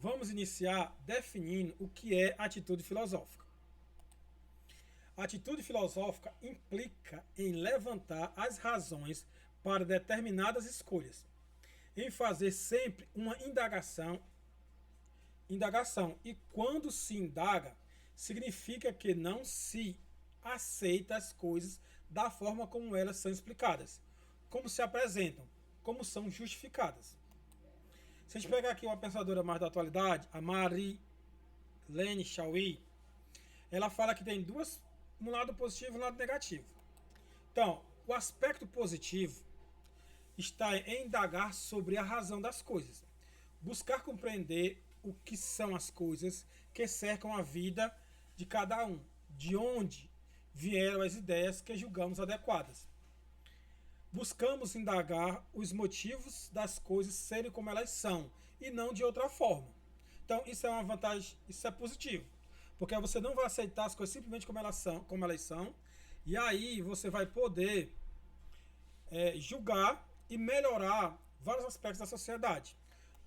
Vamos iniciar definindo o que é atitude filosófica. A atitude filosófica implica em levantar as razões para determinadas escolhas, em fazer sempre uma indagação, e quando se indaga, significa que não se aceita as coisas da forma como elas são explicadas, como se apresentam, como são justificadas. Se a gente pegar aqui uma pensadora mais da atualidade, a Marilene Chauí, ela fala que tem um lado positivo e um lado negativo. Então, o aspecto positivo está em indagar sobre a razão das coisas, buscar compreender o que são as coisas que cercam a vida de cada um, de onde vieram as ideias que julgamos adequadas. Buscamos indagar os motivos das coisas serem como elas são e não de outra forma. Então, isso é uma vantagem, isso é positivo, porque você não vai aceitar as coisas simplesmente como elas são, e aí você vai poder julgar e melhorar vários aspectos da sociedade.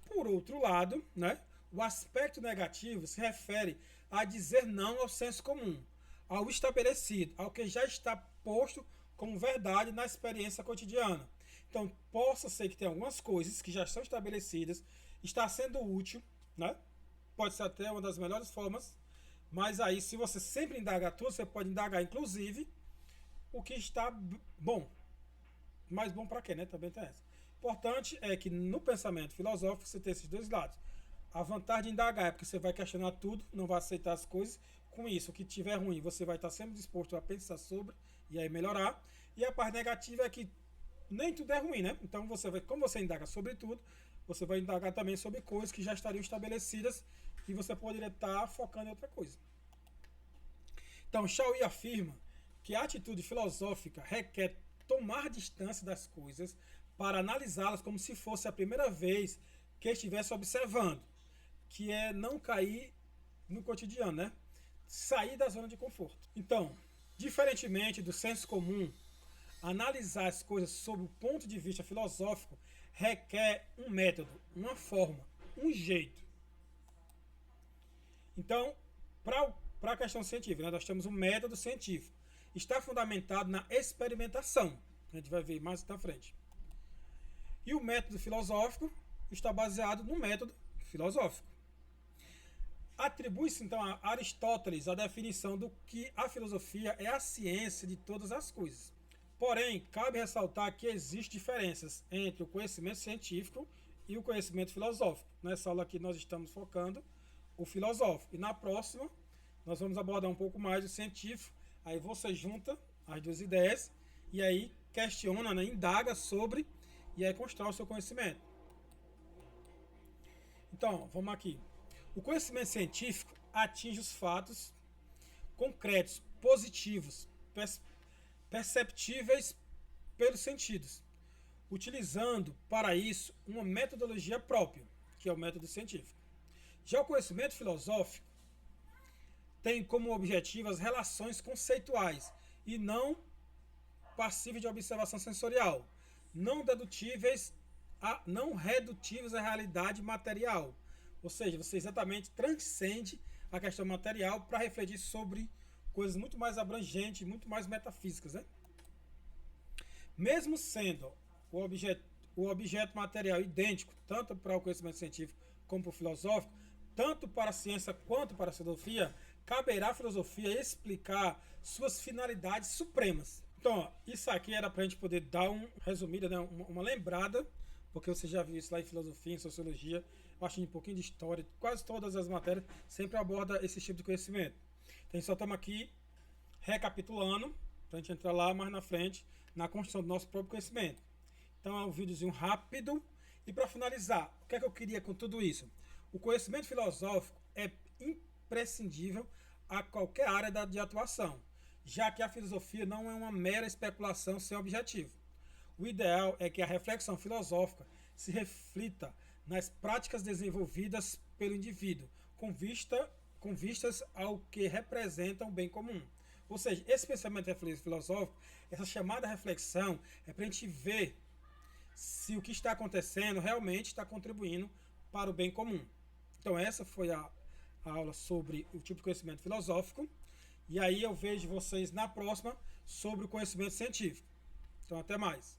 Por outro lado, né, o aspecto negativo se refere a dizer não ao senso comum, ao estabelecido, ao que já está posto como verdade na experiência cotidiana. Então, possa ser que tenha algumas coisas que já estão estabelecidas, está sendo útil, né? Pode ser até uma das melhores formas, mas aí, se você sempre indagar tudo, você pode indagar, inclusive, o que está bom. Mas bom para quê, né? Também tem essa. Importante é que no pensamento filosófico você tem esses dois lados. A vantagem de indagar é porque você vai questionar tudo, não vai aceitar as coisas. Com isso, o que tiver ruim, você vai estar sempre disposto a pensar sobre e aí melhorar. E a parte negativa é que nem tudo é ruim, né? Então você vai, como você indaga sobre tudo, você vai indagar também sobre coisas que já estariam estabelecidas e você poderia estar focando em outra coisa. Então, Chauí afirma que a atitude filosófica requer tomar distância das coisas para analisá-las como se fosse a primeira vez que estivesse observando, que é não cair no cotidiano, né? Sair da zona de conforto. Então, diferentemente do senso comum, analisar as coisas sob o ponto de vista filosófico requer um método, uma forma, um jeito. Então, para a questão científica, né, nós temos um método científico. Está fundamentado na experimentação. A gente vai ver mais na frente. E o método filosófico está baseado no método filosófico. Atribui-se então a Aristóteles a definição do que a filosofia é a ciência de todas as coisas. Porém, cabe ressaltar que existem diferenças entre o conhecimento científico e o conhecimento filosófico. Nessa aula aqui nós estamos focando o filosófico. E na próxima nós vamos abordar um pouco mais o científico. Aí você junta as duas ideias e aí questiona, né, indaga sobre e aí constrói o seu conhecimento. Então, vamos aqui. O conhecimento científico atinge os fatos concretos, positivos, perceptíveis pelos sentidos, utilizando para isso uma metodologia própria, que é o método científico. Já o conhecimento filosófico tem como objetivo as relações conceituais e não passíveis de observação sensorial, não redutíveis à realidade material. Ou seja, você exatamente transcende a questão material para refletir sobre coisas muito mais abrangentes, muito mais metafísicas, né? Mesmo sendo o objeto material idêntico, tanto para o conhecimento científico como para o filosófico, tanto para a ciência quanto para a filosofia, caberá à filosofia explicar suas finalidades supremas. Então, ó, isso aqui era para a gente poder dar resumida, né, uma lembrada, porque você já viu isso lá em filosofia, em sociologia, acho um pouquinho de história, quase todas as matérias sempre aborda esse tipo de conhecimento. Então, só estamos aqui recapitulando, para a gente entrar lá mais na frente, na construção do nosso próprio conhecimento. Então, é um videozinho rápido. E para finalizar, o que é que eu queria com tudo isso? O conhecimento filosófico é imprescindível a qualquer área de atuação, já que a filosofia não é uma mera especulação sem objetivo. O ideal é que a reflexão filosófica se reflita nas práticas desenvolvidas pelo indivíduo, com vistas ao que representa o bem comum. Ou seja, esse pensamento filosófico, essa chamada reflexão, é para a gente ver se o que está acontecendo realmente está contribuindo para o bem comum. Então, Então essa foi a aula sobre o tipo de conhecimento filosófico. E aí eu vejo vocês na próxima sobre o conhecimento científico. Então até mais.